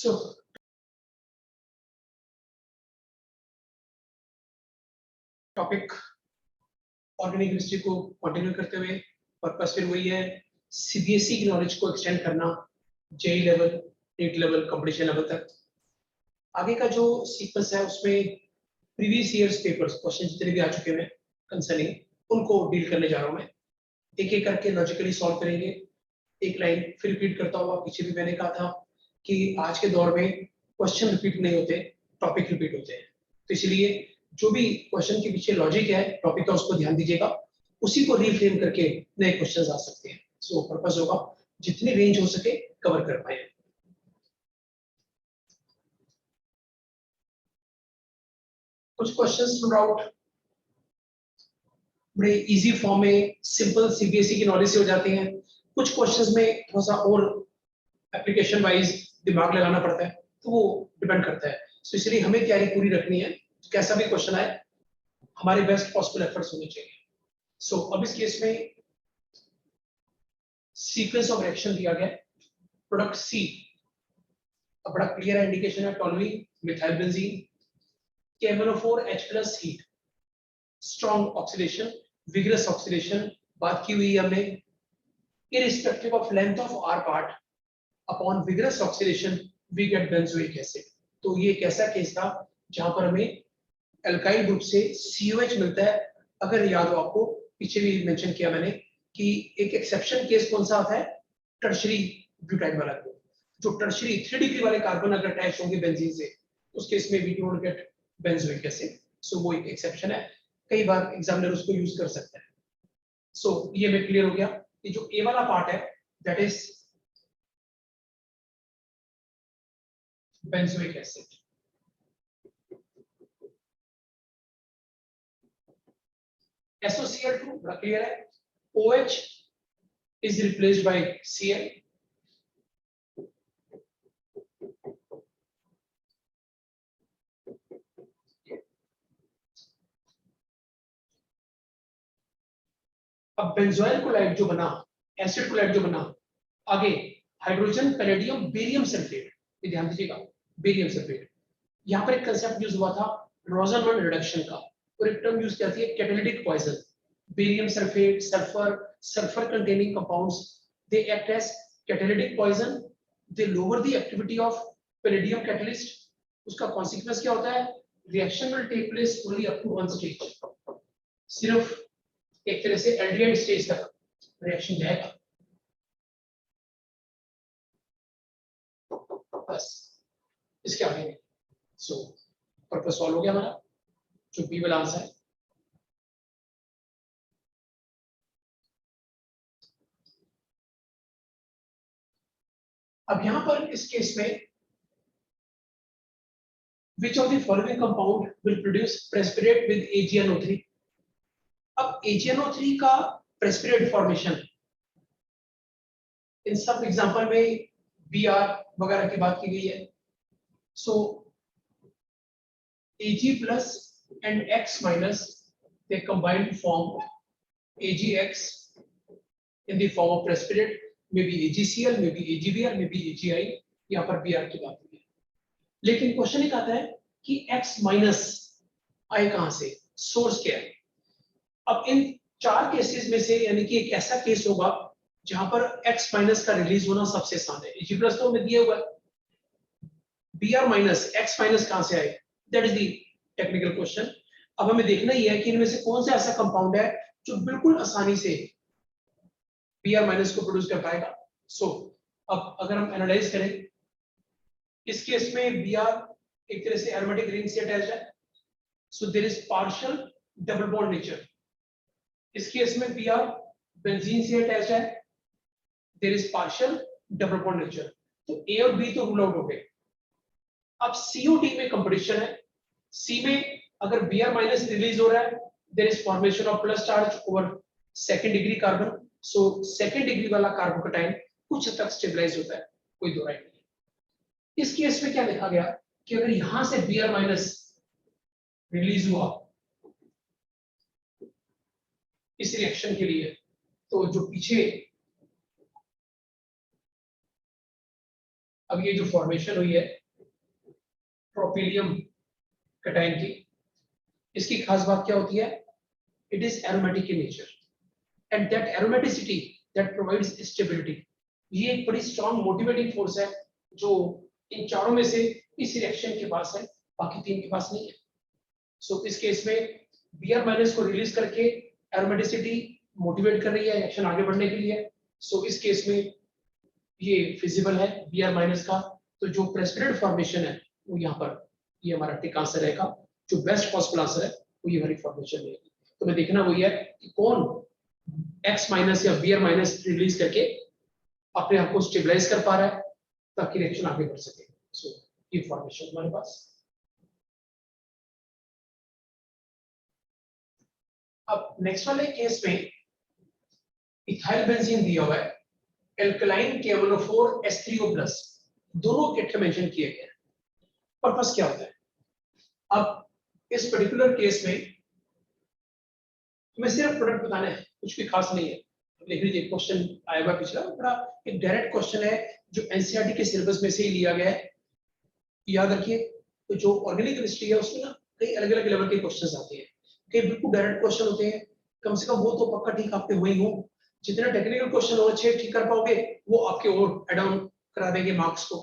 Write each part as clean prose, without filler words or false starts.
सो topic organic chemistry को continue करते हुए पर्पस फिर वही है, सीबीएसई की नॉलेज को एक्सटेंड करना JEE level, NEET level, competition level तक। आगे का जो सीक्वेंस है उसमें प्रीवियस ईयर्स पेपर्स क्वेश्चन जितने भी आ चुके हैं कंसर्निंग उनको डील करने जा रहा हूं मैं। एक एक करके लॉजिकली सॉल्व करेंगे। एक लाइन फिर रिपीट करता हुआ, पीछे भी मैंने कहा था कि आज के दौर में क्वेश्चन रिपीट नहीं होते, टॉपिक रिपीट होते हैं। तो इसलिए जो भी क्वेश्चन के पीछे लॉजिक है टॉपिक का उसको ध्यान दीजिएगा, उसी को रीफ्रेम करके नए क्वेश्चंस आ सकते हैं। सो पर्पस होगा जितनी रेंज हो सके कवर कर पाए। कुछ क्वेश्चंस नो डाउट बड़े इजी फॉर्म में सिंपल सीबीएसई की नॉलेज से हो जाते हैं। कुछ क्वेश्चंस में थोड़ा सा और एप्लीकेशन वाइज दिमाग लगाना पड़ता है, तो वो डिपेंड करता है। तो इसलिए हमें तैयारी पूरी रखनी है, कैसा भी क्वेश्चन आए हमारे बेस्ट पॉसिबल एफर्ट्स होने चाहिए। सो अब इस केस में सीक्वेंस ऑफ रिएक्शन दिया गया है। प्रोडक्ट सी अब बड़ा क्लियर इंडिकेशन है, toluene methyl benzene KMnO4H+ heat, strong oxidation, vigorous oxidation बात की हुई है हमने। Irrespective of length of R part upon vigorous oxidation we get benzoic acid. तो ये एक ऐसा केस था जहां पर हमें एल्काइल ग्रुप से COH मिलता है। अगर याद हो आपको, पीछे भी मेंशन किया मैंने कि एक एक्सेप्शन केस कौन सा आता है, टर्शरी ब्यूटाइल वाला ग्रुप। जो टर्शरी 3 डिग्री वाले कार्बन अगर अटैच होंगे बेंजीन से, उस केस में we don't get benzoic acid. So वो एक एक्सेप्शन है, कई बार एग्जामिनर उसको यूज कर सकता है। सो ये में क्लियर हो गया कि जो ए वाला पार्ट है that is benzoic acid. SOCl2 बड़ा क्लियर है, OH is replaced by Cl। अब बेंजोइल क्लोराइड जो बना, एसिड क्लोराइड जो बना, आगे हाइड्रोजन पैलेडियम बेरियम सल्फेट, ये ध्यान दीजिएगा बेरियम सल्फेट। यहाँ पर एक कंसेप्ट यूज हुआ था रोजनमैन रिडक्शन का, और एक टर्म यूज किया था catalytic poison. Barium sulphate, sulphur, sulphur containing compounds, they act as catalytic poison, they lower the activity of palladium catalyst. उसका कॉन्सिक्वेंस क्या होता है, reaction will take place only up to one stage. सिर्फ एक तरह से एल्डिहाइड स्टेज तक reaction जाएगा, बस इसके आगे नहीं। सो पर्पस सॉल्व हो गया हमारा, जो बी वाला आंसर है। अब यहां पर इस केस में which of the following compound will produce precipitate with AgNO3। अब AgNO3 का प्रेसिपिटेट फॉर्मेशन इन सब एग्जांपल में Br वगैरह की बात की गई है। सो Ag plus and X minus they combine to form AgX in the form of precipitate, maybe AgCl, maybe AgBr, maybe AgI। यहाँ पर Br की बात हुई है, लेकिन क्वेश्चन एक आता है कि X माइनस आए कहां से, सोर्स क्या है। अब इन चार केसेस में से यानी कि एक ऐसा केस होगा जहां पर X माइनस का रिलीज होना सबसे आसान है। Ag प्लस तो हमें दिया हुआ है, Br माइनस X माइनस कहां से आए, that is the technical question. अब हमें देखना ही है कि इनमें से कौन सा ऐसा कंपाउंड है जो बिल्कुल आसानी से Br माइनस को प्रोड्यूस कर पाएगा। सो अब अगर हम एनालाइज करें, इस केस में Br एक तरह से एरोमेटिक रिंग से अटैच्ड है, so there is partial double bond nature. इस केस में Br बेंजीन से अटैच्ड है, there is partial double bond nature. तो A और B तो रूल आउट हो गए। अब COD में कंपटीशन है, C में अगर Br माइनस रिलीज हो रहा है, there is formation of plus charge over second degree carbon. So second degree वाला कार्बोकेटाइन कुछ हद तक स्टेबलाइज होता है, कोई दो राय नहीं। इस केस में क्या देखा गया कि अगर यहां से Br माइनस रिलीज हुआ इस रिएक्शन के लिए, तो जो पीछे अब ये जो फॉर्मेशन हुई है प्रोपीलियम कैटायन की, इसकी खास बात क्या होती है? It is aromatic in nature and that aromaticity that provides stability. ये एक बड़ी स्ट्रॉन्ग मोटिवेटिंग फोर्स है जो इन चारों में से इस रिएक्शन के पास है, बाकी तीन के पास नहीं है। सो इस केस में Br माइनस को रिलीज करके एरोमेटिसिटी मोटिवेट कर रही है रिएक्शन आगे बढ़ने के लिए। सो इस केस में ये फिजिबल है Br माइनस का। तो जो प्रेसिपिटेट फॉर्मेशन है वो यहाँ पर ये हमारा टिक आंसर रहेगा। जो बेस्ट पॉसिबल आंसर है वो ये वाली फॉर्मेशन रहेगी। तो मैं देखना वही है कि कौन X माइनस या Br माइनस रिलीज करके अपने आप को स्टेबलाइज कर पा रहा है ताकि रिएक्शन आगे बढ़ सके। सो ये फॉर्मेशन हमारे पास। अब नेक्स्ट वाले केस में इथाइल बेंजीन दिया हुआ है, एल्कलाइन KMnO4 H3O+, दोनों इकट्ठे मेंशन किए गए हैं। पर्पस क्या होता है? अब इस पर्टिकुलर केस में हमें सिर्फ प्रोडक्ट बताना है, कुछ भी खास नहीं है। देख लीजिए क्वेश्चन आया हुआ पिछला, बड़ा एक डायरेक्ट क्वेश्चन है जो एनसीईआरटी के सिलेबस में से ही लिया गया है। याद रखिए तो जो ऑर्गेनिक केमिस्ट्री है उसमें ना कई अलग अलग लेवल के क्वेश्चंस आते हैं। कई बिल्कुल डायरेक्ट क्वेश्चन होते हैं, कम से कम वो तो पक्का ठीक आपके हुए ही हो। जितने टेक्निकल क्वेश्चन हो अच्छे ठीक कर पाओगे वो आपके और एड ऑन करा देंगे मार्क्स को,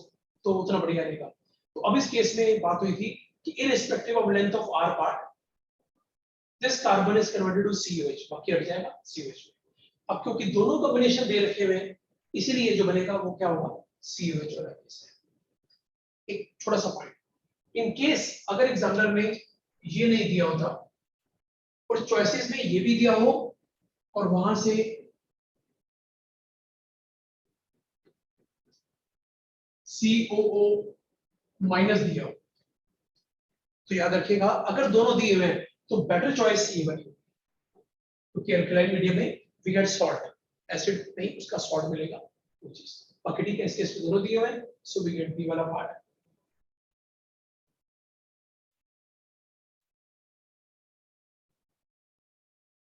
तो उतना बढ़िया रहेगा। तो अब इस केस में बात हुई थी कि irrespective of length of R part this carbon is converted to COH, बाकी हट जाएगा COH में। अब क्योंकि दोनों कॉम्बिनेशन दे रखे हुए हैं इसीलिए जो बनेगा वो क्या होगा? COH वाला केस है। एक छोटा सा पॉइंट, इन केस अगर एग्जामिनर ने ये नहीं दिया होता और चॉइसेस में ये भी दिया हो और वहां से COO माइनस दिया हो, तो याद रखिएगा अगर दोनों दिए हुए हैं तो बेटर चॉइस ये बनी, क्योंकि अल्कलाइन मीडियम में वी गेट सॉल्ट, एसिड नहीं उसका सॉल्ट मिलेगा वो चीज। बाकी ठीक है, इस केस में दोनों दिए हुए हैं सो वी गेट बी वाला पार्ट।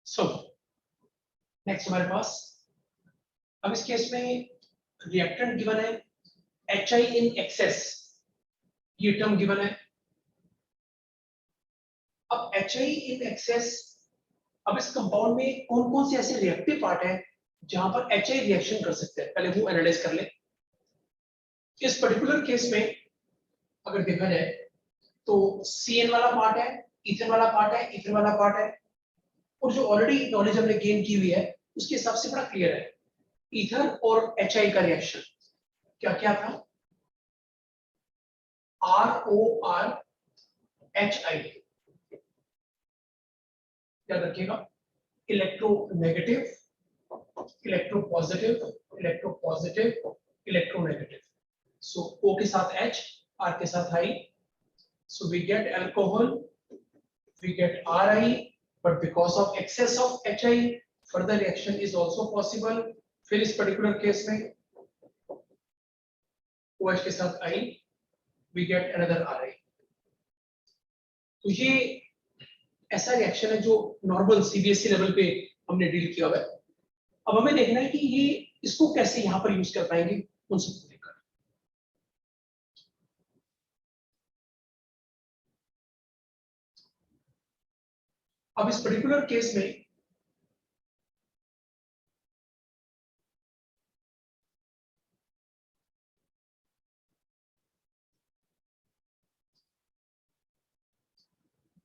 सो नेक्स्ट हमारे पास, अब इस केस में रिएक्टेंट गिवन है HI इन एक्सेस, ये टर्म गिवन है। अब HI इन एक्सेस, अब इस कंपाउंड में कौन कौन से ऐसे रिएक्टिव पार्ट है जहां पर HI रिएक्शन कर सकते हैं, पहले वो एनालाइज कर ले। इस पर्टिकुलर केस में अगर देखा जाए तो CN वाला पार्ट है, इथेन वाला पार्ट है, इथेन वाला पार्ट है, और जो ऑलरेडी नॉलेज हमने गेन की हुई है उसके हिसाब से बड़ा क्लियर है। ईथर और HI का रिएक्शन क्या क्या था? RORHI, याद रखिएगा, इलेक्ट्रोनेगेटिव, इलेक्ट्रोपॉजिटिव, इलेक्ट्रोपॉजिटिव, इलेक्ट्रोनेगेटिव। सो O के साथ H, R के साथ I, so we get alcohol, we get Ri, but because of excess of HI further reaction is also possible। फिर इस पर्टिकुलर केस में OH के साथ I, we get another Ri। तो ये ऐसा रिएक्शन है जो नॉर्मल CBSE लेवल पे हमने डील किया हुआ है। अब हमें देखना है कि ये इसको कैसे यहाँ पर यूज कर पाएंगे उन सबको लेकर। अब इस पर्टिकुलर केस में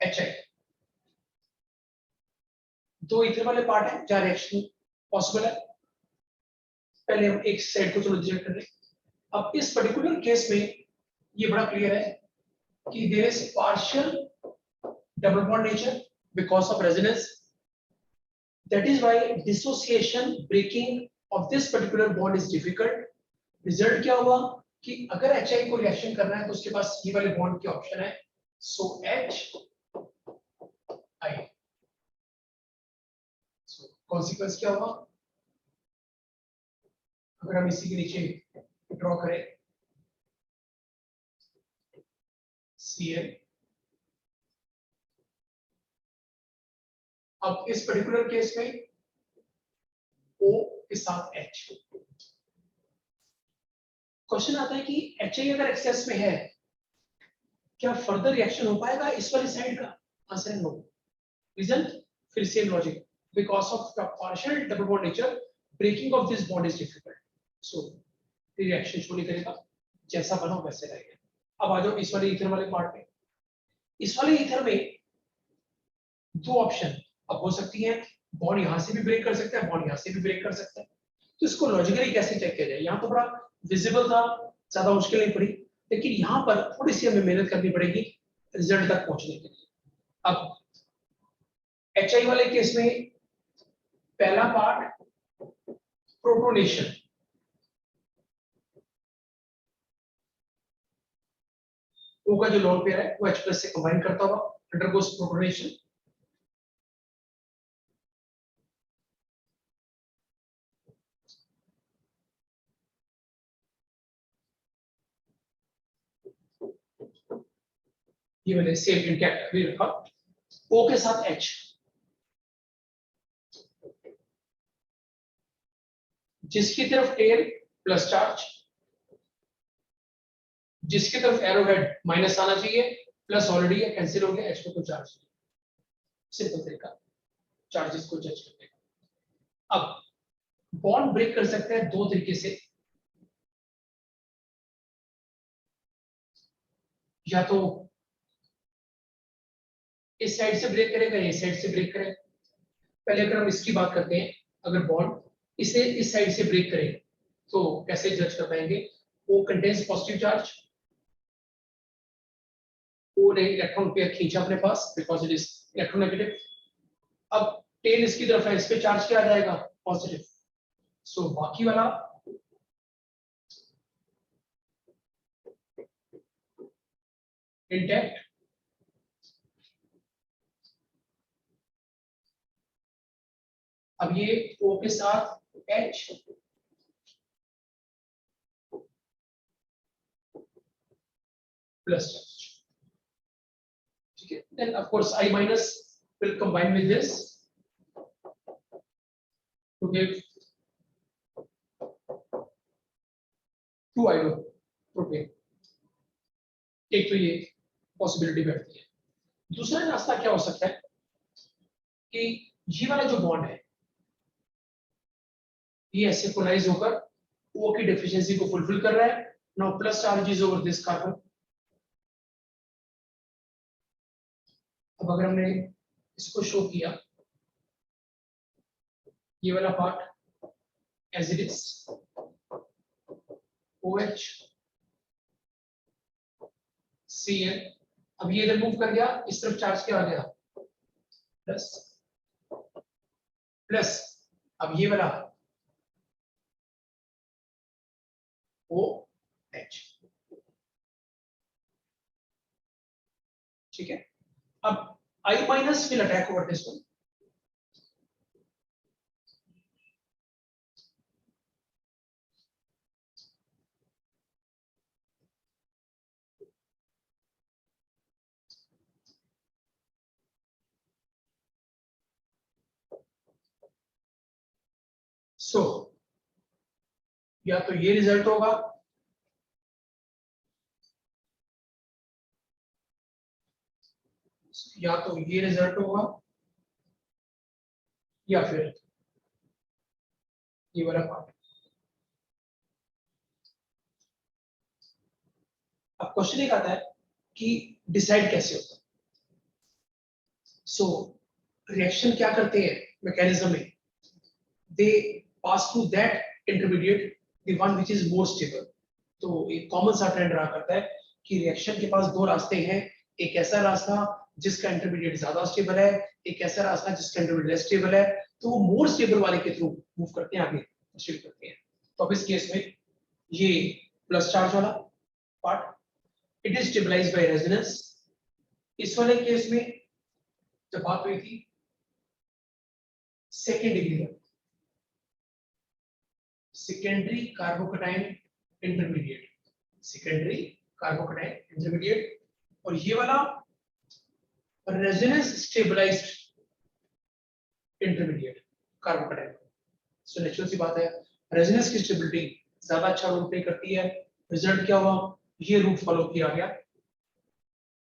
HI, दो इथर वाले पार्ट है जहां रिएक्शन पॉसिबल है। पहले हम एक साइड को चलो रिजेक्ट कर लें। अब इस पर्टिकुलर केस में ये बड़ा क्लियर है कि there is partial double bond nature because of resonance, that is why dissociation breaking of this particular bond is difficult. Result क्या हुआ कि अगर HI को रिएक्शन करना है तो उसके पास ये वाले बॉन्ड के ऑप्शन है, सो HI। कॉन्सिक्वेंस क्या होगा अगर हम इसी के नीचे ड्रॉ करें Cl। अब इस पर्टिकुलर केस में O के साथ H, क्वेश्चन आता है कि HI अगर एक्सेस में है क्या फर्दर रिएक्शन हो पाएगा इस वाली साइड का? आंसर है नो। रीजन फिर same logic, because of the partial double bond nature breaking of this bond is difficult, so reaction show नहीं करेगा, जैसा बना वैसे रहेगा। अब आ जाओ इस वाले ईथर वाले पार्ट में। इस वाले ईथर में दो ऑप्शन अब हो सकती है, बॉन्ड यहां से भी ब्रेक कर सकता है, बॉन्ड यहां से भी ब्रेक कर सकता है। तो इसको लॉजिकली कैसे चेक किया जाए? यहाँ तो बड़ा विजिबल था, ज्यादा मुश्किल नहीं पड़ी, लेकिन यहाँ पर थोड़ी सी हमें मेहनत करनी पड़ेगी रिजल्ट तक पहुंचने के लिए। अब HI वाले केस में पहला पार्ट प्रोटोनेशन, O का जो लोन पेयर है वो H+ से कंबाइन करता हुआ अंडरगोस प्रोटोनेशन। ये मैंने सेम इंटैक्ट अभी रखा, O के साथ H, जिसकी तरफ टेल प्लस चार्ज, जिसकी तरफ एरो हेड माइनस आना चाहिए, प्लस ऑलरेडी है कैंसिल हो गया, H पे कोई चार्ज नहीं। सिंपल तरीका चार्जेस को जज करने का। अब बॉन्ड ब्रेक कर सकते हैं दो तरीके से, या तो इस साइड से ब्रेक करेगा या इस साइड से ब्रेक करेगा। पहले अगर हम इसकी बात करते हैं, अगर बॉन्ड इसे इस साइड से ब्रेक करे तो कैसे जज कर पाएंगे? वो कंटेन्स पॉजिटिव चार्ज, वो ने इलेक्ट्रॉन पेयर खींचा अपने पास बिकॉज इट इज इलेक्ट्रोनेगेटिव। अब टेल इसकी तरफ है, इस पे चार्ज क्या आ जाएगा? पॉजिटिव। सो बाकी वाला इंटैक्ट। अब ये O के साथ H प्लस चार्ज, ठीक है। Then of course I minus will combine with this to give 2 hydropropane। एक तो ये पॉसिबिलिटी बैठती है। दूसरा रास्ता क्या हो सकता है कि ये वाला जो बॉन्ड है ये ऐसे पोलराइज होकर O की डेफिशिएंसी को फुलफिल कर रहा है। Now plus charge is over this carbon. अब अगर हमने इसको शो किया, ये वाला part as it is OH Cl, अब ये इधर मूव कर गया, इस तरफ चार्ज क्या आ गया? Plus plus. अब ये वाला OH, ठीक है। अब I minus will attack over this one, so या तो ये रिजल्ट होगा या तो ये रिजल्ट होगा या फिर ये वाला पार्ट। अब क्वेश्चन एक आता है कि डिसाइड कैसे होता है। सो रिएक्शन क्या करते हैं मैकेनिज्म में? They pass through that intermediate the one which is more stable. तो एक कॉमन सा ट्रेंड रहा करता है कि रिएक्शन के पास दो रास्ते हैं, एक ऐसा रास्ता जिसका इंटरमीडिएट ज्यादा स्टेबल है, एक ऐसा रास्ता जिसका इंटरमीडिएट लेस स्टेबल है। तो वो मोर स्टेबल वाले के थ्रू मूव करते हैं, आगे प्रोसीड करते हैं। तो अब इस केस में ये प्लस चार्ज वाला part it is stabilised by resonance. इस वाले केस में जब बात हुई थी second degree secondary carbocation intermediate, secondary carbocation intermediate, और ये वाला resonance stabilised intermediate carbocation. So natural सी बात है रेजोनेंस की स्टेबिलिटी ज्यादा अच्छा रोल प्ले करती है रिजल्ट क्या हुआ, ये रूट फॉलो किया गया,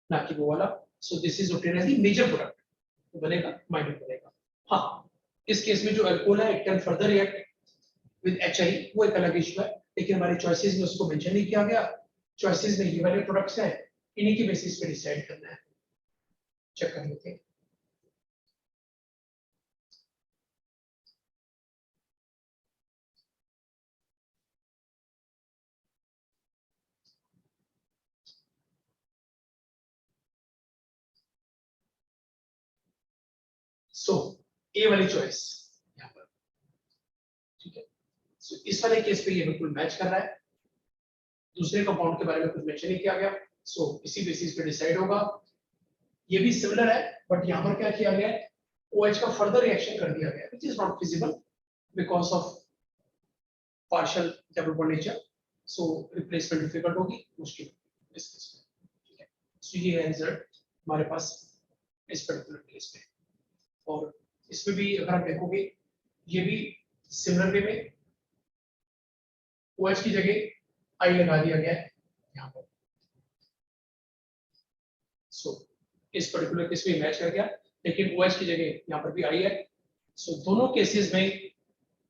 ना कि वो वाला। So this is obtain as the major product, तो बनेगा माइनर बनेगा। हाँ, इस केस में जो अल्कोहल है it can further react with HI, वो एक अलग इशू है, लेकिन हमारी चॉइसेस में उसको मेंशन नहीं किया गया। चॉइसेस में ये वाले प्रोडक्ट्स हैं, इन्हीं की बेसिस पे डिसाइड करना है। चेक कर लेते हैं। सो ए वाली चॉइस यहाँ पर, ठीक है। सो इस वाले केस पे ये बिल्कुल मैच कर रहा है, दूसरे कंपाउंड के बारे में कुछ मेंशन नहीं किया गया। सो इसी बेसिस पे डिसाइड होगा। ये भी सिमिलर है, बट यहाँ पर क्या किया गया है, OH का फर्दर रिएक्शन कर दिया गया, which is not feasible because of partial double bond nature. So replacement difficult होगी, मुश्किल इस केस में, ठीक है। सो ये है रिजल्ट हमारे पास इस पर्टिकुलर केस में। और इसमें भी अगर आप देखोगे, ये भी सिमिलर वे में OH की जगह आई लगा दिया गया है यहाँ पर। सो इस पर्टिकुलर केस में मैच कर गया, लेकिन OH की जगह यहाँ पर भी आई है। सो दोनों केसेस में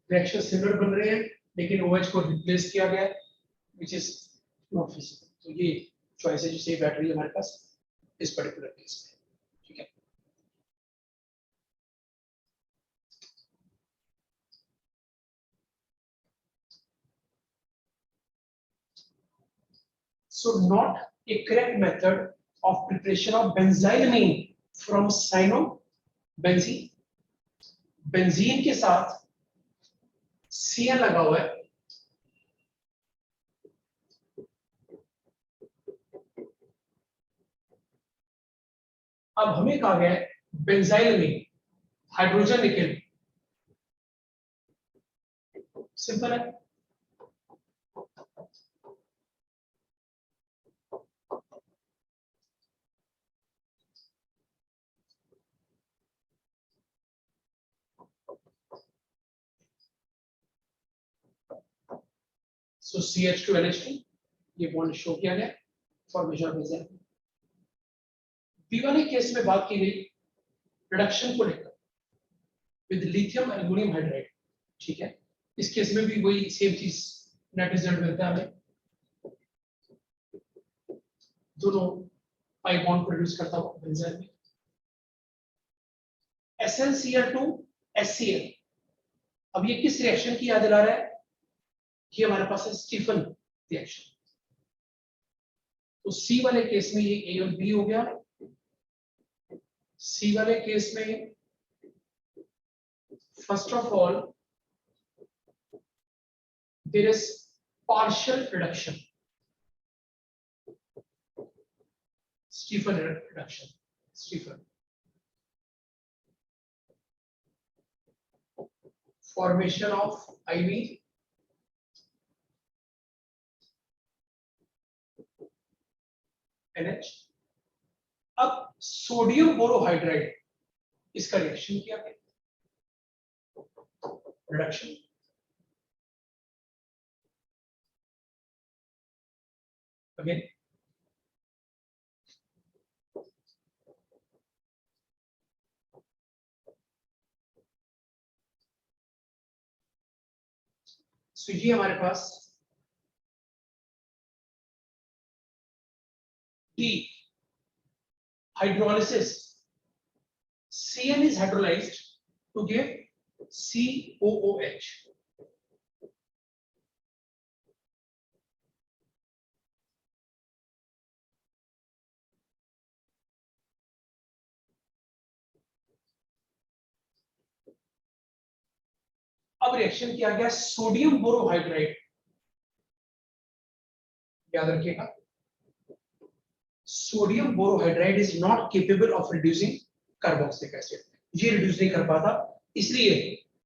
रिएक्शन सिमिलर बन रहे हैं, लेकिन OH को रिप्लेस किया गया है, विच इज नॉट फिजिबल। तो ये चॉइस है जो सही बैठ रही है हमारे पास इस पर्टिकुलर केस में, ठीक है। So not a correct method of preparation of benzylamine from cyanobenzene. Benzene के साथ Cl लगा हुआ है, अब हमें कहा गया है बेंजाइलमीन हाइड्रोजन निकल, सिंपल है। सो CH2NH2 ये बॉन्ड शो किया गया, फॉर्मेशन ऑफ बेंजाइल। बी वाले केस में बात की गई रिडक्शन को लेकर विद लिथियम एल्युमिनियम हाइड्राइड, ठीक है। इस केस में भी वही सेम चीज नेट रिजल्ट मिलता है हमें, दोनों पाई बॉन्ड प्रोड्यूस करता हुआ बेंजाइल में। SnCl2 HCl, अब ये किस रिएक्शन की याद दिला रहा है, ये हमारे पास है स्टीफन रिएक्शन। तो सी वाले केस में ये A और B हो गया, सी वाले केस में first of all there is partial reduction, Stephen reduction, Stephen formation of IV NH। अब सोडियम बोरोहाइड्राइड इसका रिएक्शन किया गया, रिडक्शन। अगेन सो ये हमारे पास D hydrolysis, Cl is hydrolyzed to give COOH। अब रिएक्शन किया गया सोडियम बोरोहाइड्राइड, याद रखिएगा sodium borohydride is not capable of reducing carboxylic acid, ये रिड्यूस नहीं कर पाता, इसलिए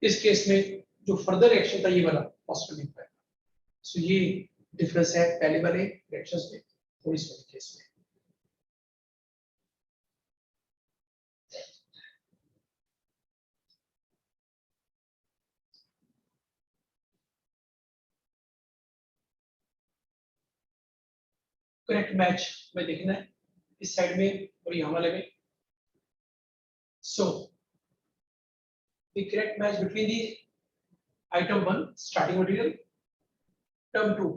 इस केस में जो फर्दर रिएक्शन था ये वाला पॉसिबल नहीं पाएगा। सो ये डिफरेंस है पहले वाले रिएक्शंस में और इस वाले केस में। करेक्ट मैच में देखना है, इस साइड में और यहाँ वाले में. So the correct match between the item 1 starting material, term 2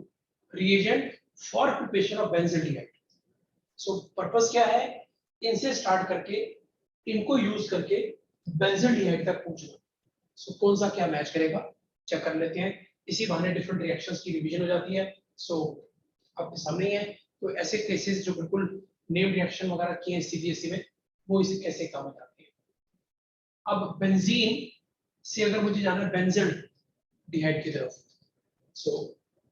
reagent for preparation of benzaldehyde. So purpose क्या है, इनसे स्टार्ट करके इनको यूज करके बेंजल्डिहाइड तक पहुंचना. सो कौन सा क्या मैच करेगा चेक कर लेते हैं. इसी बहाने डिफरेंट रिएक्शंस की रिवीजन हो जाती है. सो आपके सामने ही है. तो ऐसे केसेस जो बिल्कुल नेम रिएक्शन वगैरह किए हैं सीबीएसई में, वो इसे कैसे काम में आते हैं. अब बेंजीन से अगर मुझे जाना है बेंजल्डिहाइड की तरफ, सो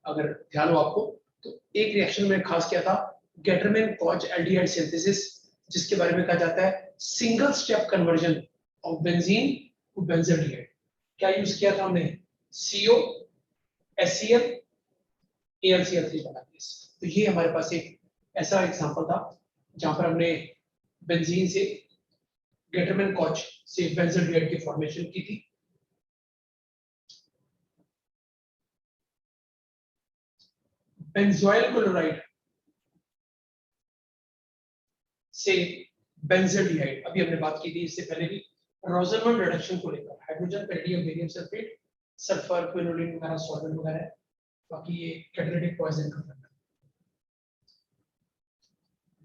अगर ध्यान हो आपको तो एक रिएक्शन में खास किया था गेटरमैन कॉच एल्डिहाइड सिंथेसिस, जिसके बारे में कहा जाता है single step conversion of benzene to benzaldehyde. क्या यूज किया था हमने, CO HCl AlCl3 बना दिया. तो ये हमारे पास एक ऐसा एग्जांपल था जहां पर हमने बेंजीन से गेटरमैन कॉच से बेंजल्डिहाइड की फॉर्मेशन की थी. बेंजोइल क्लोराइड से बेंजल्डिहाइड, अभी हमने बात की थी इससे पहले भी, रोजरमंड रिडक्शन को लेकर hydrogen palladium barium sulphate sulphur quinoline वगैरह सॉल्वेंट वगैरह है. बाकी ये कैटालिटिक पॉइजन का फैक्टर.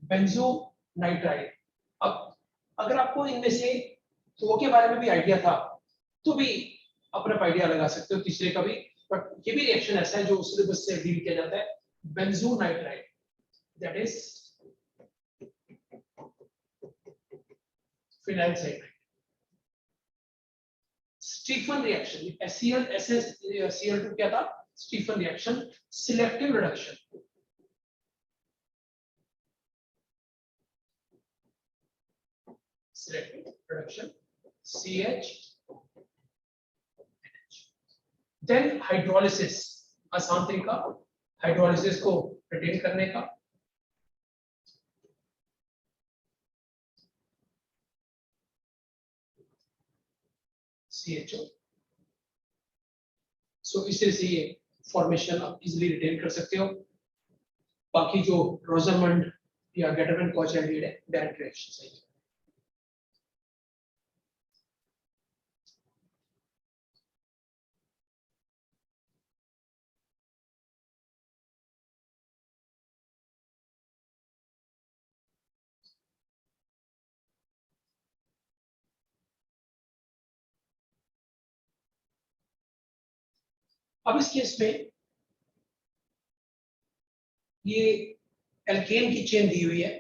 बेंजोनाइट्राइड, अब अगर आपको इनमें से दो के बारे में भी आइडिया था तो भी अपना आइडिया लगा सकते हो तीसरे का भी, बट ये भी रिएक्शन ऐसा है जो सिलेबस से डील किया जाता है. Benzonitrile that is phenyl cyanide. Stephen reaction, HCl Cl2 क्या था, Stephen reaction, selective reduction. Selective reduction CH. Then hydrolysis, आसान तरीका हाइड्रोलिसिस को रिटेन करने का. CHO. सो इस तरह से ये फॉर्मेशन आप इजीली रिटेन कर सकते हो. बाकी जो रोजरमंड या गेटरमैन कॉच एल्डिहाइड है डायरेक्ट रिएक्शन है. अब इस केस में ये एल्केन की चेन दी हुई है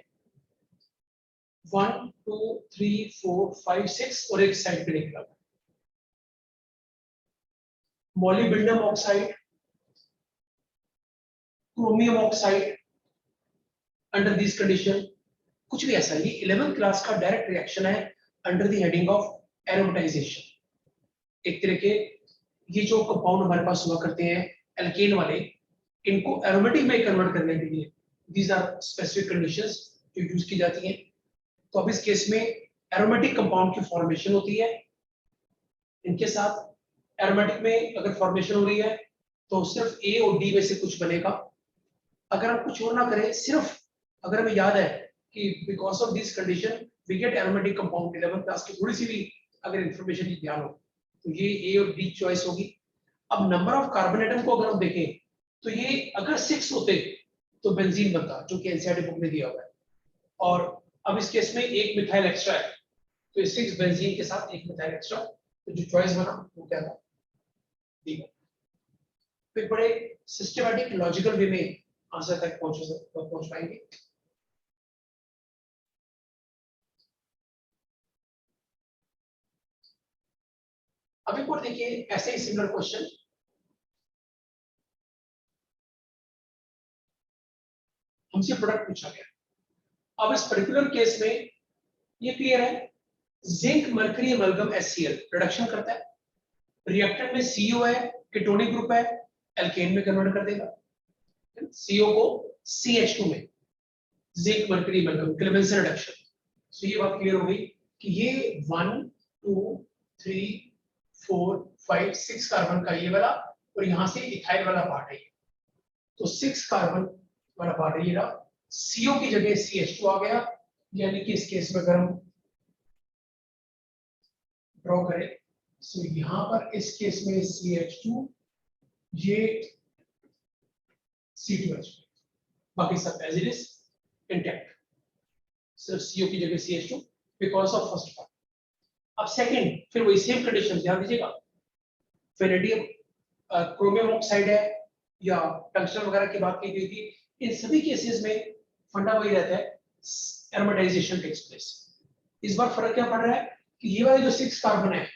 1 2 3 4 5 6 और एक साइड पे निकला molybdenum oxide, chromium oxide. Under this condition कुछ भी ऐसा, ये 11th क्लास का डायरेक्ट रिएक्शन है under the heading of aromatisation. एक तरह के ये जो कंपाउंड हमारे पास हुआ करते हैं एल्केन वाले, इनको एरोमेटिक में कन्वर्ट करने के लिए दीज आर स्पेसिफिक कंडीशंस जो यूज की जाती हैं. तो अब इस केस में एरोमेटिक कंपाउंड की फॉर्मेशन होती है. इनके साथ एरोमेटिक में अगर फॉर्मेशन हो रही है तो सिर्फ A और D में से कुछ बनेगा. अगर हम कुछ और ना करें, सिर्फ अगर हमें याद है कि because of this condition we get aromatic compound, 11th class की थोड़ी सी भी अगर इंफॉर्मेशन की ध्यान हो तो ये A और D चॉइस होगी. अब नंबर ऑफ कार्बन एटम को अगर हम देखें तो ये अगर 6 होते तो बेंजीन बनता, जो कि एनसीईआरटी बुक में दिया हुआ है. और अब इस केस में एक मिथाइल एक्स्ट्रा है तो ये 6 बेंजीन के साथ एक मिथाइल एक्स्ट्रा, तो जो चॉइस बना वो क्या था, डी. फिर बड़े सिस्टमैटिक लॉजिकल वे में आंसर तक पहुंच पाएंगे. अब एक और देखिए ऐसे ही सिमिलर क्वेश्चन. हमसे प्रोडक्ट पूछा गया. अब इस पर्टिकुलर केस में ये क्लियर है, zinc mercury amalgam HCl reduction करता है, रिएक्टेंट में CO है, कीटोनिक ग्रुप है, एल्केन में कन्वर्ट कर देगा. CO को CH2 में, zinc mercury amalgam Clemmensen reduction. So ये बात क्लियर हो गई कि ये 1 2 3 4 5 6 कार्बन का ये वाला और यहां से इथाइल वाला पार्ट है. तो 6 कार्बन वाला पार्ट है ये रहा, CO की जगह CH2 आ गया, यानी कि इस केस में अगर हम ड्रॉ करें, सो यहां पर इस केस में CH2, ये C2H, बाकी सब एज इट इज इंटैक्ट, सिर्फ CO की जगह CH2 because of first part. अब सेकंड, फिर वही सेम कंडीशन, ध्यान दीजिएगा, फेनेडियम क्रोमियम ऑक्साइड है या टंगस्टन वगैरह की बात की गई थी, इन सभी केसेस में फंडा वही रहता है, एरोमेटाइजेशन टेक्स प्लेस। इस बार फर्क क्या पड़ रहा है कि ये वाले जो 6 कार्बन है,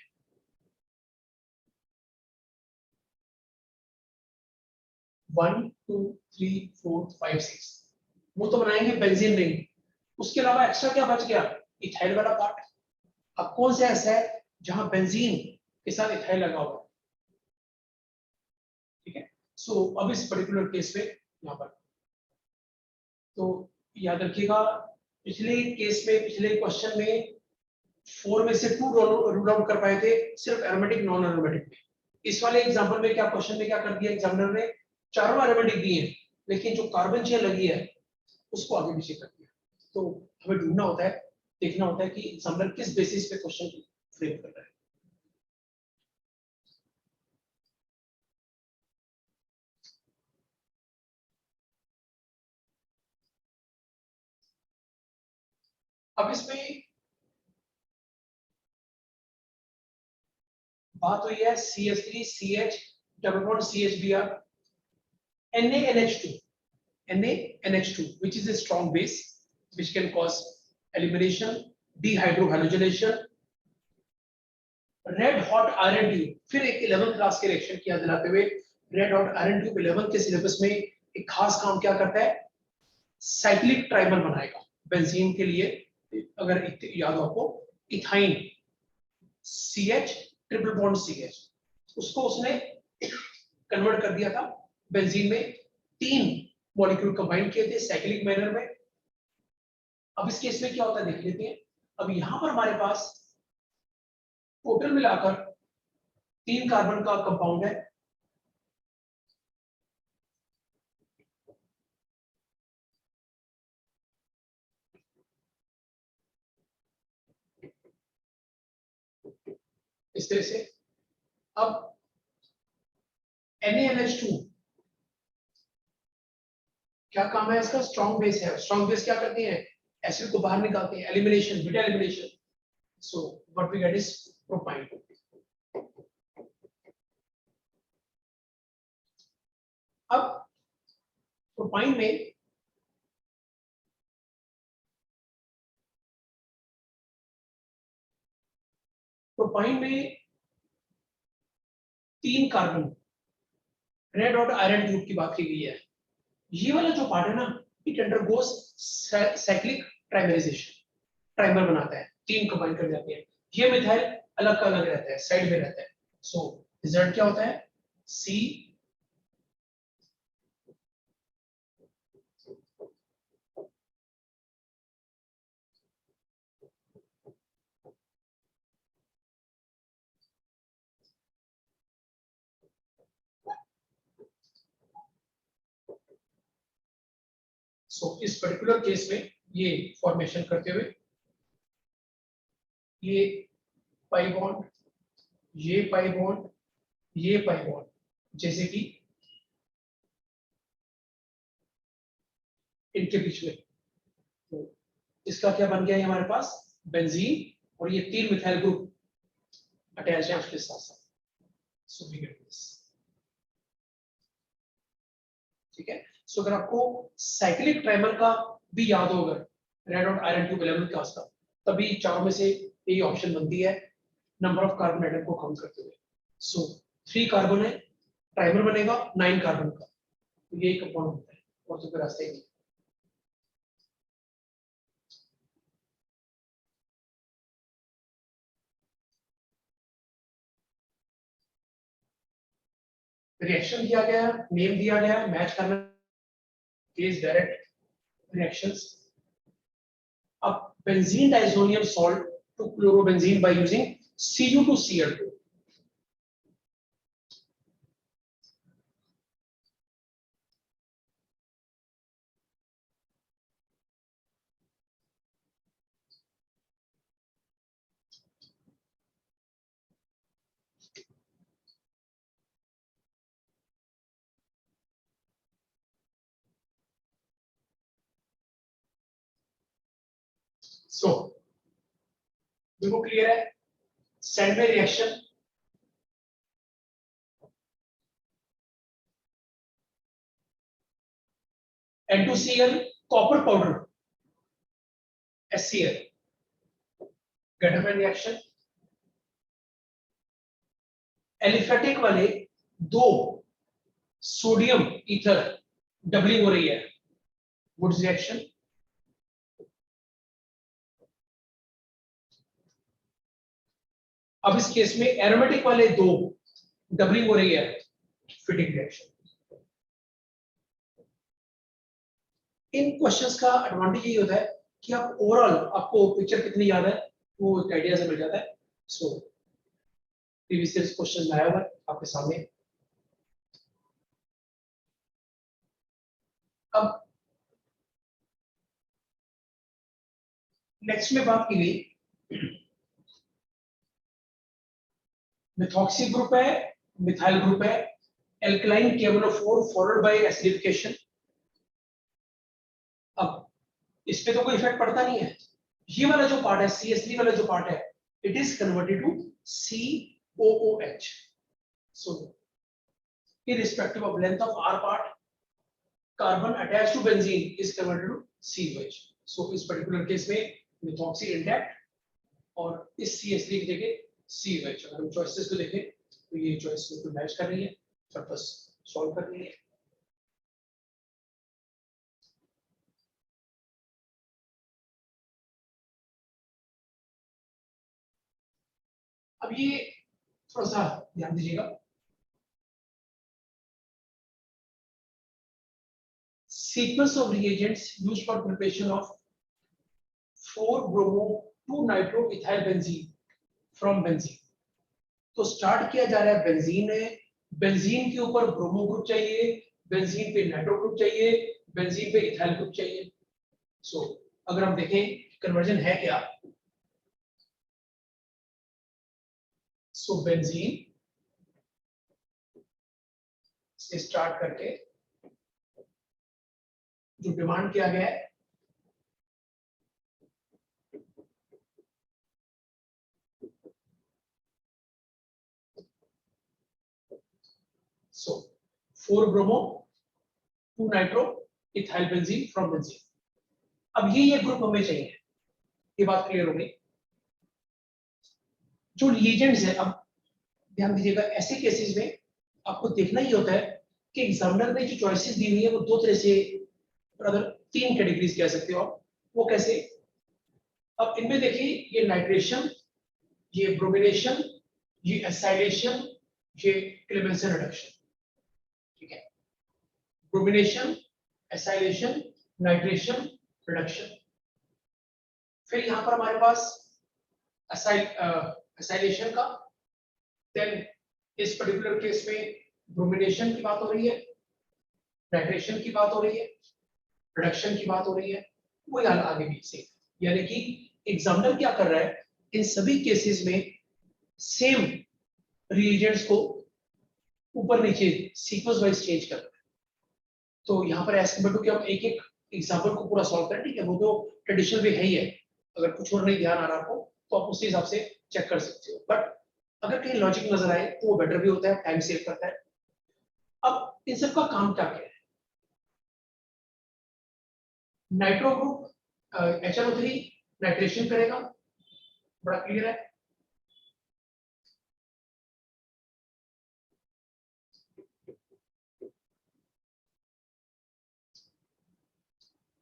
one two three four five six, वो तो बनाएंगे बेंजीन रिंग, उसके अलावा एक्स्ट्रा क्या बच गया, इथाइल वाला पार्ट। अब कौन सा ऐसा है जहां बेंजीन के साथ इथाइल लगा हुआ है, ठीक है। सो अब इस पर्टिकुलर केस में यहाँ पर तो याद रखिएगा, पिछले केस में, पिछले क्वेश्चन में 4 में से 2 रूल आउट कर पाए थे, सिर्फ एरोमेटिक नॉन एरोमेटिक में। इस वाले एग्जांपल में क्या, क्वेश्चन में क्या कर दिया एग्जामिनर ने, चारों एरोमेटिक दिए हैं, लेकिन जो कार्बन चेन लगी है उसको आगे पीछे कर दिया। तो हमें ढूंढना होता है, देखना होता है कि एग्जामिनर किस बेसिस पे क्वेश्चन फ्रेम कर रहा है। अब इसमें बात हुई है CH3 CH double bond CHBr NaNH2, NaNH2 which is a strong base which can cause elimination, dehydrohalonation, red hot iron tube. फिर एक 11th क्लास के रिएक्शन की याद दिलाते हुए, red hot iron tube 11th के सिलेबस में एक खास काम क्या करता है, साइक्लिक ट्राइमर बनाएगा बेंजीन के लिए। अगर याद हो आपको, ethyne CH triple bond CH, उसको उसने कन्वर्ट कर दिया था बेंजीन में, 3 मॉलिक्यूल कंबाइन किए थे साइक्लिक मैनर में। अब इस केस में क्या होता है देख लेते हैं। अब यहां पर हमारे पास टोटल मिलाकर 3 कार्बन का कंपाउंड है, इस तरह से। अब NaNH2 क्या काम है इसका, स्ट्रॉन्ग बेस है। स्ट्रॉन्ग बेस क्या करते हैं, एसिड को बाहर निकालते हैं, elimination, beta elimination. So what we get is propyne. अब प्रोपाइन में प्रोपाइन में 3 कार्बन, रेड और आयरन ट्यूब की बात की गई है। ये वाला जो पार्ट है ना, it undergoes cyclic trimerisation, trimer बनाता है, 3 कंबाइन कर जाते हैं। ये मिथाइल अलग का अलग रहता है, साइड में रहता है। सो रिजल्ट क्या होता है, C इस पर्टिकुलर केस में ये फॉर्मेशन करते हुए, ये पाई बॉन्ड, ये पाई बॉन्ड, ये पाई बॉन्ड, जैसे कि इनके बीच में, तो इसका क्या बन गया है हमारे पास, बेंजीन, और ये 3 मिथाइल ग्रुप अटैच है उसके साथ साथ। सो वी गेट दिस, ठीक है। सो अगर आपको साइक्लिक ट्राइमर का भी याद हो, अगर रेड और आयरन ट्यूब 11 क्लास का, तभी 4 में से यही ऑप्शन बनती है नंबर ऑफ कार्बन एटम को काउंट करते हुए। सो 3 कार्बन है, ट्राइमर बनेगा 9 कार्बन का, तो यही कंपाउंड होता है, और तो फिर रास्ते ही नहीं। रिएक्शन दिया गया, नेम दिया गया, मैच करना, केस डायरेक्ट रिएक्शंस। अब benzene diazonium salt to chlorobenzene by using Cu2Cl2। So बिल्कुल क्लियर है। Sandmeyer reaction N2Cl copper powder HCl Gattermann reaction. Aliphatic वाले दो सोडियम ईथर डबलिंग हो रही है, वुड्स रिएक्शन। अब इस केस में एरोमेटिक वाले दो डबलिंग हो रही है, फिटिंग रिएक्शन। इन क्वेश्चंस का एडवांटेज ये होता है कि आप ओवरऑल आपको पिक्चर कितनी याद है वो एक आइडिया से मिल जाता है। सो प्रीवियस ईयर क्वेश्चन आया हुआ है आपके सामने। अब नेक्स्ट में बात की गई, मिथॉक्सी ग्रुप है, मिथाइल ग्रुप है, alkaline KMnO4 followed by acidification. अब इस पे तो कोई इफेक्ट पड़ता नहीं है। ये वाला जो पार्ट है CH3 वाला जो पार्ट है, it is converted to COOH। So irrespective of length of R part, carbon attached to benzene is converted to COH। so इस पर्टिकुलर केस में मिथॉक्सी इंटैक्ट और इस CH3 की जगह COH। अगर हम चॉइसेस को देखें तो ये चॉइस को मैच कर रही है, पर्पस सॉल्व कर रही है। अब ये थोड़ा सा ध्यान दीजिएगा, sequence of reagents used for preparation of 4-bromo-2-nitroethylbenzene from benzene। तो स्टार्ट किया जा रहा है बेंजीन है, बेंजीन के ऊपर ब्रोमो ग्रुप चाहिए, बेंजीन पे नाइट्रो ग्रुप चाहिए, बेंजीन पे इथाइल ग्रुप चाहिए। सो अगर हम देखें कन्वर्जन है क्या, सो बेंजीन से स्टार्ट करके जो डिमांड किया गया है सो 4-bromo-2-nitro-ethylbenzene फ्रॉम बेंजीन। अब ये ग्रुप हमें चाहिए, ये बात क्लियर हो गई। जो रिएजेंट्स है, अब ध्यान दीजिएगा, ऐसे केसेस में आपको देखना ही होता है कि एग्जामिनर ने जो चॉइसेस दी हुई है वो दो तरह से, अगर तीन कैटेगरीज कह सकते हो आप। वो कैसे, अब इनमें देखिए, ये नाइट्रेशन, ये ब्रोमिनेशन, ये एसाइलेशन, ये क्लेमेंसन रिडक्शन। ठीक है, ब्रोमिनेशन, एसाइलेशन, नाइट्रेशन, रिडक्शन। फिर यहां पर हमारे पास एसाइलेशन का, देन इस पर्टिकुलर केस में ब्रोमिनेशन की बात हो रही है, नाइट्रेशन की बात हो रही है, रिडक्शन की बात हो रही है, वो यार आगे भी सेम। यानी कि एग्जामिनर क्या कर रहा है, इन सभी केसेस में सेम रिएजेंट्स को ऊपर नीचे सीक्वेंस वाइज चेंज कर रहा है। तो यहाँ पर एज कम्पेयर टू कि हम एक एक एग्जाम्पल को पूरा सॉल्व करें, ठीक है, वो तो ट्रेडिशनल वे है ही है। अगर कुछ और नहीं ध्यान आ रहा आपको तो आप उस हिसाब से चेक कर सकते हो, बट अगर कहीं लॉजिक नजर आए तो वो बेटर भी होता है, टाइम सेव करता है। अब इन सब का काम क्या है, नाइट्रो ग्रुप HNO3 नाइट्रेशन करेगा, बड़ा क्लियर है।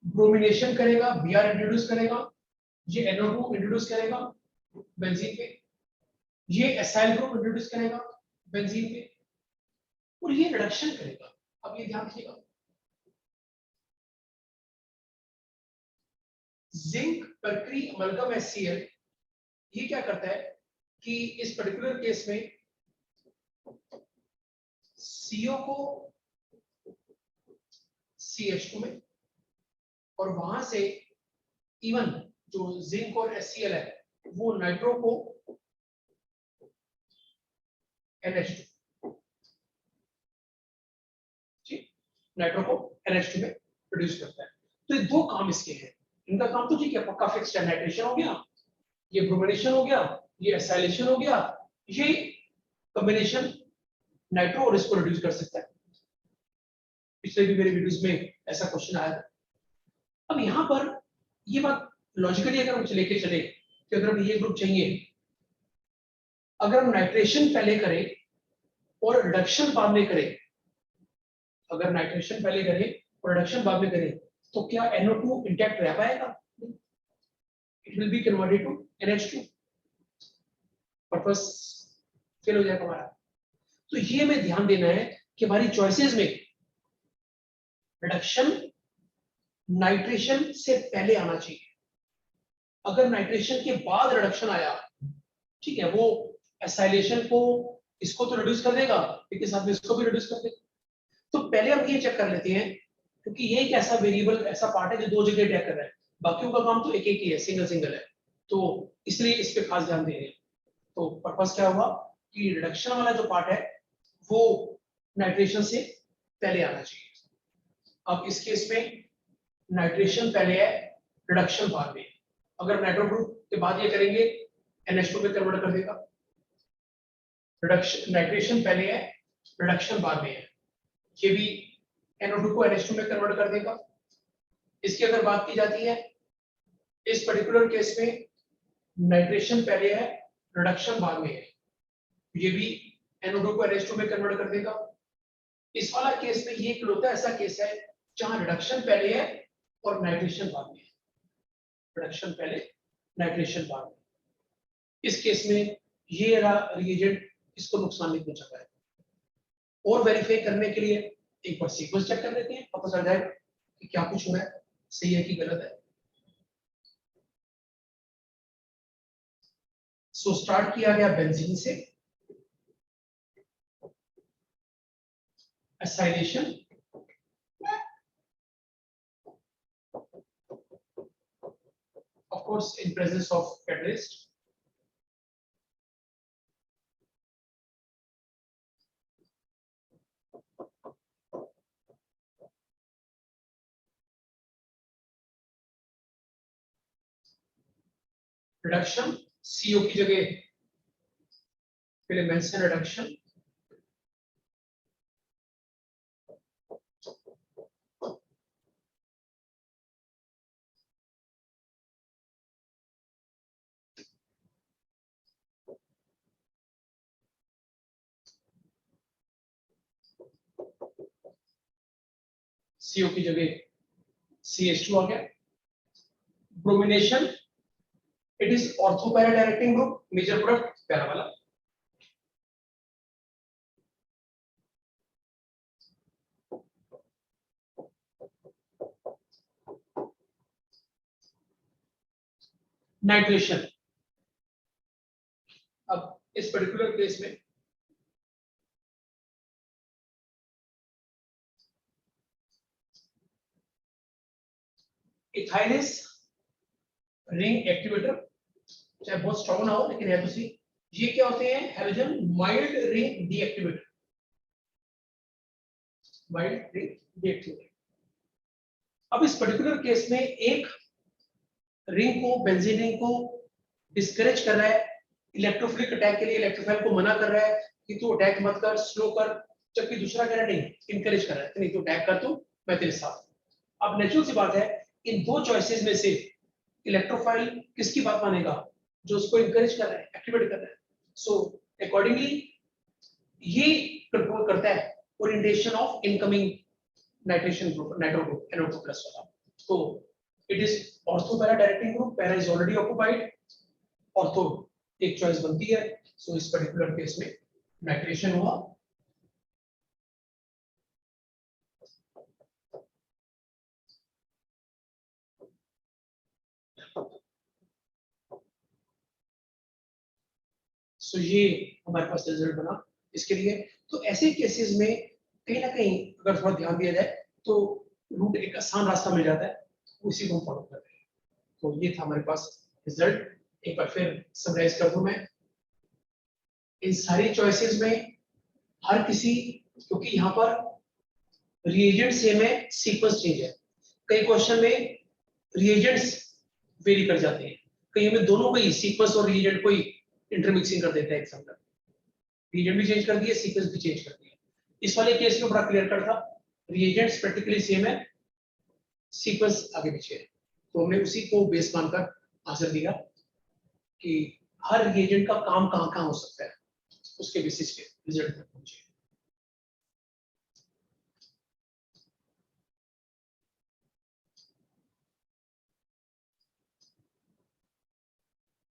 ब्रोमिनेशन करेगा, Br इंट्रोड्यूस करेगा, ये NO2 इंट्रोड्यूस करेगा बेंजीन पे, ये एसाइल ग्रुप इंट्रोड्यूस करेगा बेंजीन पे, और ये रिडक्शन करेगा। अब ये ध्यान रखिएगा, जिंक पर्क्री अमलगम HCl ये क्या करता है कि इस पर्टिकुलर केस में CO को CH2 में, और वहां से इवन जो जिंक और HCl है वो नाइट्रो को NH2, ठीक, नाइट्रो को NH2 में प्रोड्यूस करता है। तो ये दो काम इसके हैं, इनका काम तो ठीक है, पक्का फिक्स्ड है, नाइट्रेशन हो गया, ये ब्रोमिनेशन हो गया, ये एसाइलेशन हो गया, ये कॉम्बिनेशन नाइट्रो और इसको रिड्यूस कर सकता है। पिछले भी मेरे वीडियोस में ऐसा क्वेश्चन आया था। अब यहाँ पर ये बात लॉजिकली अगर हम लेके चले कि अगर हमें ये ग्रुप चाहिए, अगर हम नाइट्रेशन पहले करें और रिडक्शन बाद में करें, अगर नाइट्रेशन पहले करें और रिडक्शन बाद में करें, तो क्या NO2 इंटैक्ट रह पाएगा? It will be converted to NH2, purpose fail हो जाएगा हमारा। तो ये हमें ध्यान देना है कि हमारी चॉइसेस में रिडक्शन नाइट्रेशन से पहले आना चाहिए। अगर नाइट्रेशन के बाद रिडक्शन आया, ठीक है, वो एसाइलेशन को इसको तो रिड्यूस कर देगा, लेकिन साथ में इसको भी रिड्यूस कर देगा। तो पहले हम ये चेक कर लेते हैं, क्योंकि ये एक ऐसा वेरिएबल, ऐसा पार्ट है जो दो जगह अटैक कर रहा है, बाकियों का काम तो एक एक ही है, सिंगल सिंगल है, तो इसलिए इस पे खास ध्यान देंगे। तो पर्पस क्या हुआ कि रिडक्शन वाला जो पार्ट है वो नाइट्रेशन से पहले आना चाहिए। अब इस केस में नाइट्रेशन पहले है, रिडक्शन बाद में। अगर नाइट्रो ग्रुप के बाद ये करेंगे, NH2 में कन्वर्ट कर देगा। रिडक्शन नाइट्रेशन पहले है, रिडक्शन बाद में है, ये भी NO2 को NH2 में कन्वर्ट कर देगा। इसकी अगर बात की जाती है, इस पर्टिकुलर केस में नाइट्रेशन पहले है, रिडक्शन बाद में है, ये भी NO2 को NH2 में कन्वर्ट कर देगा। इस वाला केस में ये इकलौता ऐसा केस है जहां रिडक्शन पहले है और नाइट्रेशन बाद में है, रिडक्शन पहले नाइट्रेशन बाद में। इस केस में ये रिएजेंट इसको नुकसान नहीं पहुंचा पाएगा। और वेरीफाई करने के लिए एक बार सीक्वेंस चेक कर लेते हैं, पता चल जाएगा कि क्या कुछ हो रहा है, सही है कि गलत है। सो स्टार्ट किया गया बेंजीन से, acylation, of course in presence of catalyst, reduction, CO की जगह पहले मेंशन रिडक्शन, CO की जगह CH2 आ गया। Bromination, it is ortho para directing group, major product para वाला। नाइट्रेशन, अब इस पर्टिकुलर केस में इथाइलिस रिंग एक्टिवेटर, चाहे बहुत स्ट्रॉन्ग ना हो लेकिन है तो सी। ये क्या होते हैं? Halogen mild ring deactivator, mild ring deactivator. अब इस पर्टिकुलर केस में एक रिंग को, बेंजीन रिंग को डिस्करेज कर रहा है, इलेक्ट्रोफिलिक अटैक के लिए इलेक्ट्रोफाइल को मना कर रहा है कि तू अटैक मत कर, स्लो कर, जबकि दूसरा कह रहा है नहीं, इनकरेज कर रहा है, नहीं तू अटैक कर, तू मैं तेरे साथ। अब नेचुरल सी बात है, इन दो चॉइसेस में से इलेक्ट्रोफाइल किसकी बात मानेगा? जो उसको इनकरेज कर रहा है, एक्टिवेट कर रहा है। सो अकॉर्डिंगली ये कंट्रोल करता है orientation of incoming nitration group, nitro group, NO2 plus वाला। तो it is ortho para directing group, para is already occupied, ortho एक चॉइस बनती है। सो इस पर्टिकुलर केस में नाइट्रेशन हुआ। सो ये हमारे पास रिजल्ट बना इसके लिए। तो ऐसे केसेस में कहीं ना कहीं अगर थोड़ा ध्यान दिया जाए तो रूट एक आसान रास्ता मिल जाता है, उसी को फॉलो करते हैं। तो ये था हमारे पास रिजल्ट। एक बार फिर समराइज कर दूं मैं, इन सारी चॉइसेस में हर किसी, क्योंकि यहाँ पर रिएजेंट सेम है, सीक्वेंस चेंज है। कई क्वेश्चन में रिएजेंट्स वेरी कर जाते हैं, कहीं हमें दोनों को ही सीक्वेंस और रिएजेंट को ही इंटरमिक्सिंग कर देता है एग्जाम्पल, रिएजेंट भी चेंज कर दिया, सीक्वेंस भी चेंज कर दिया। इस वाले केस में बड़ा क्लियर कट था, रिएजेंट्स प्रैक्टिकली सेम है, सीक्वेंस आगे पीछे है, तो हमने उसी को बेस मानकर आंसर दिया कि हर रिएजेंट का काम कहाँ कहाँ हो सकता है, उसके बेसिस पे रिजल्ट तक पहुंचे।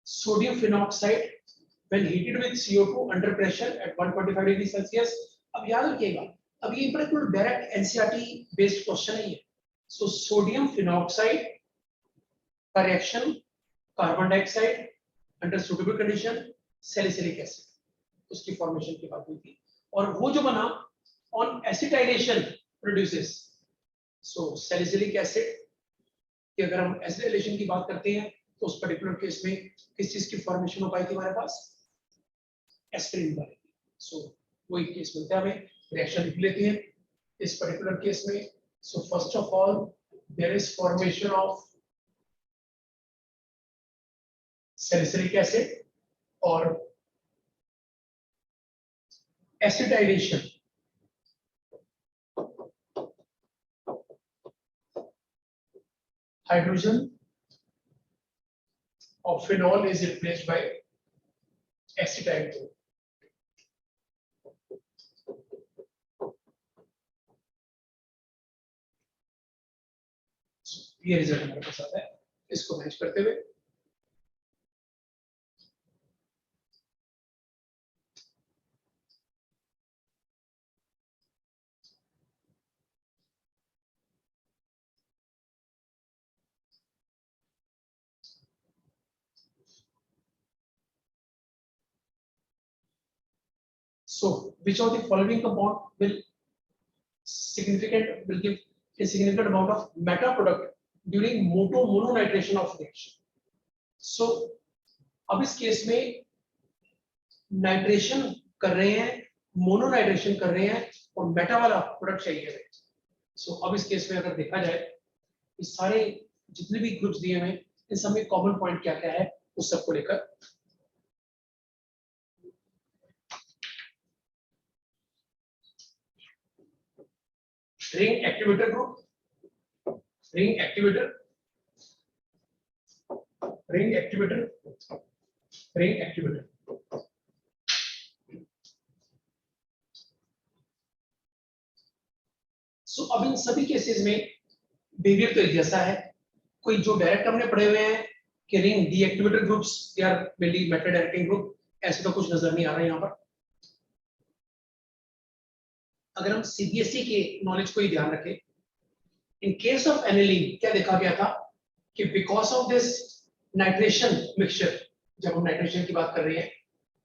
Sodium phenoxide when heated with CO2 under pressure at 125 degree Celsius. अब याद रखिएगा, अब ये बिल्कुल डायरेक्ट एनसीईआरटी बेस्ड क्वेश्चन नहीं है। सो सोडियम फिनॉक्साइड का reaction carbon dioxide under suitable condition salicylic acid, उसकी फॉर्मेशन की बात हुई थी, और वो जो बना on acetylation produces, so salicylic acid कि अगर हम एसिटाइलेशन की बात करते हैं तो उस पर्टिकुलर केस में किस चीज की फॉर्मेशन हो पाई थी हमारे पास, एस्पिरिन वाली। सो वही केस मिलता है हमें, रिएक्शन लिख लेते हैं इस पर्टिकुलर केस में। So first of all there is formation of salicylic acid और acetylation, hydrogen of phenol is replaced by acetyl group. ये रिजल्ट हमारे पास आता है, इसको मैच करते हुए so which of the following compound will give a significant amount of meta product during mononitration of reaction। so अब इस केस में नाइट्रेशन कर रहे हैं, मोनोनाइट्रेशन कर रहे हैं और मेटा वाला प्रोडक्ट चाहिए हमें। सो अब इस केस में अगर देखा जाए इस सारे जितने भी ग्रुप्स दिए हुए इन सब में कॉमन पॉइंट क्या क्या है उस सबको लेकर ring activator group, ring activator, ring activator, ring activator. So अब इन सभी केसेस में बिहेवियर तो एक जैसा है, कोई जो डायरेक्ट हमने पढ़े हुए हैं कि ring deactivator groups they are mainly meta directing group, ऐसे तो कुछ नजर नहीं आ रहा है यहाँ पर। अगर हम सीबीएसई के नॉलेज को ही ध्यान रखें, इन केस ऑफ एनिलीन क्या देखा गया था कि because of this nitration mixture, जब हम नाइट्रेशन की बात कर रहे हैं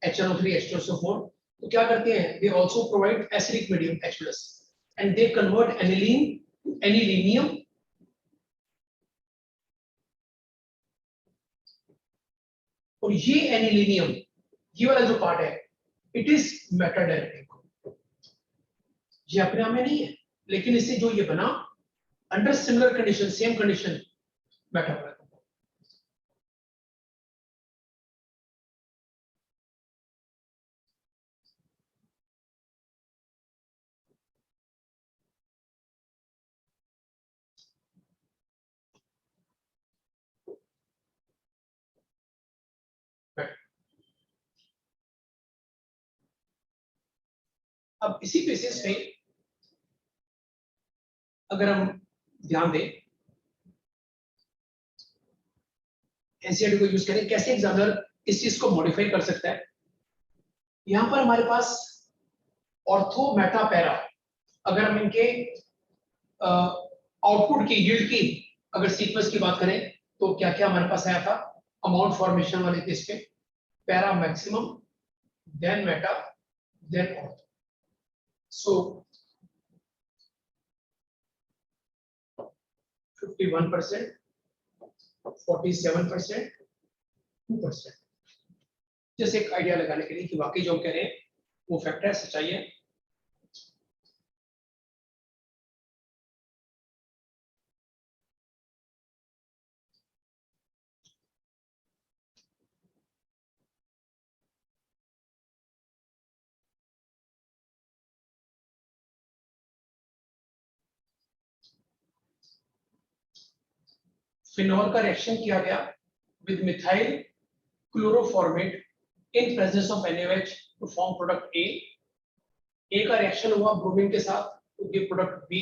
HNO3 H2SO4, तो क्या करते हैं, they also provide acidic medium H+ and they convert aniline to anilinium और ये एनिलीनियम, ये वाला जो पार्ट है, इट इज मेटा डायरेक्टिंग, ये अपने आप में नहीं है, लेकिन इससे जो ये बना under similar condition, same condition Meta बना। अब इसी बेसिस पे अगर हम ध्यान दें एनसीईआरटी को यूज करें, कैसे एग्जामिनर इस चीज को मॉडिफाई कर सकता है। यहां पर हमारे पास ऑर्थो मेटा पैरा, अगर हम इनके आउटपुट की यील्ड की अगर सीक्वेंस की बात करें तो क्या क्या हमारे पास आया था अमाउंट फॉर्मेशन वाले केस पे, para maximum, then meta, then ortho. So 51%, 47%, 2%, जैसे एक आइडिया लगाने के लिए कि वाकई जो कह रहे हैं वो फैक्ट है, सच्चाई है। फिनॉल का रिएक्शन किया गया with methyl chloroformate in presence of NaOH to form product A का रिएक्शन हुआ ब्रोमीन के साथ to give product B.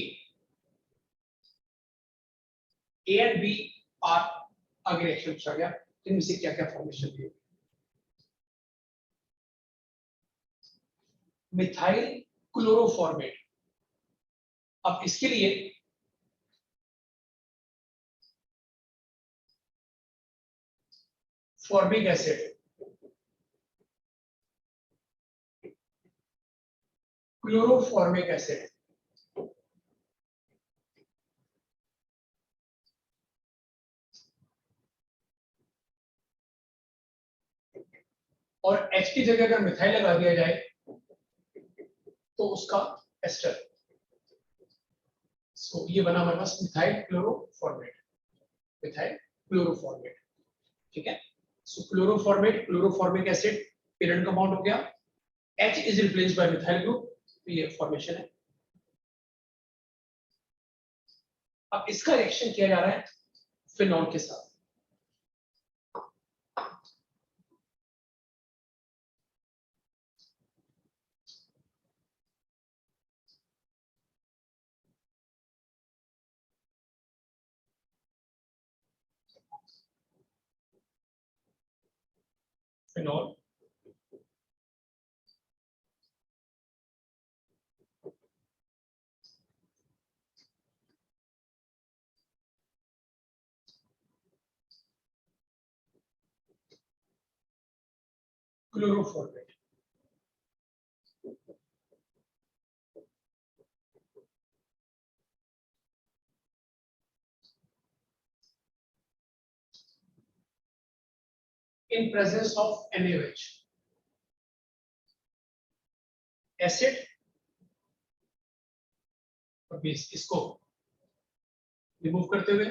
A and B are आगे रिएक्शन पूछा गया, इनमें से क्या क्या फॉर्मेशन हुई। मिथाइल क्लोरोफॉर्मेट, अब इसके लिए फॉर्मिक एसिड, क्लोरोफॉर्मिक एसिड, और H की जगह अगर मिथाइल लगा दिया जाए तो उसका एस्टर। सो ये बना हमारे पास मिथाइल क्लोरोफॉर्मेट, मिथाइल क्लोरोफॉर्मेट, ठीक है। सो क्लोरोफॉर्मेट, क्लोरोफॉर्मिक एसिड पेरेंट कंपाउंड हो गया, H is replaced by methyl group, तो ये फॉर्मेशन है। अब इसका रिएक्शन किया जा रहा है फिनॉल के साथ। Phenol chloroformate, in presence of NaOH, acid और बेस, इसको रिमूव करते हुए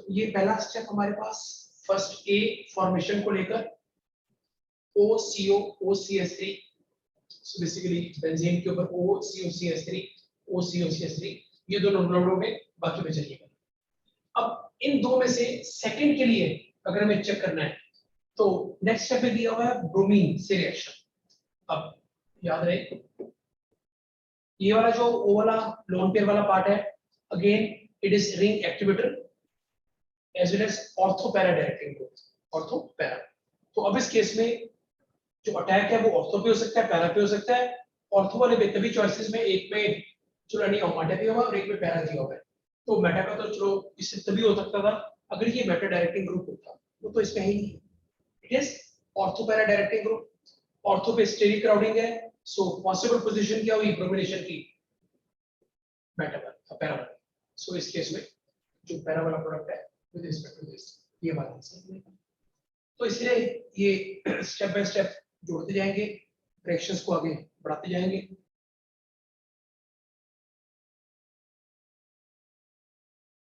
ये पहला स्टेप हमारे पास फर्स्ट ए फॉर्मेशन को लेकर OCO OCS3, so basically benzene के ऊपर OCOCS3 OCOCS3, ये दोनों नोड हो गए, बाकी में चलिएगा। अब इन दो में से सेकंड के लिए अगर हमें चेक करना है तो नेक्स्ट स्टेप में दिया हुआ है ब्रोमीन से रिएक्शन। अब याद रहे ये वाला जो ओ वाला लोन पेयर वाला पार्ट है, again it is ring activator as well as ortho para directing group, ortho para. तो अब इस केस में जो अटैक है वो ऑर्थो पे हो सकता है, पैरा पे हो सकता है। ऑर्थो वाले में तभी चॉइसेस में एक में चलो नहीं मेटा दिया हुआ और एक में पैरा दिया हुआ है, तो मेटा का तो चलो इससे तभी हो सकता था अगर ये मेटा डायरेक्टिंग ग्रुप होता, वो तो इसमें है ही नहीं। It is ortho para directing group, ortho पे स्टेरिक क्राउडिंग है, सो पॉसिबल पोजीशन क्या हुई ब्रोमिनेशन की, मेटा पर पैरा पर। सो इस केस में जो पैरा वाला प्रोडक्ट है विद रिस्पेक्ट टू दिस ये बात है। तो इसलिए ये स्टेप बाय स्टेप जोड़ते जाएंगे, रिएक्शंस को आगे बढ़ाते जाएंगे।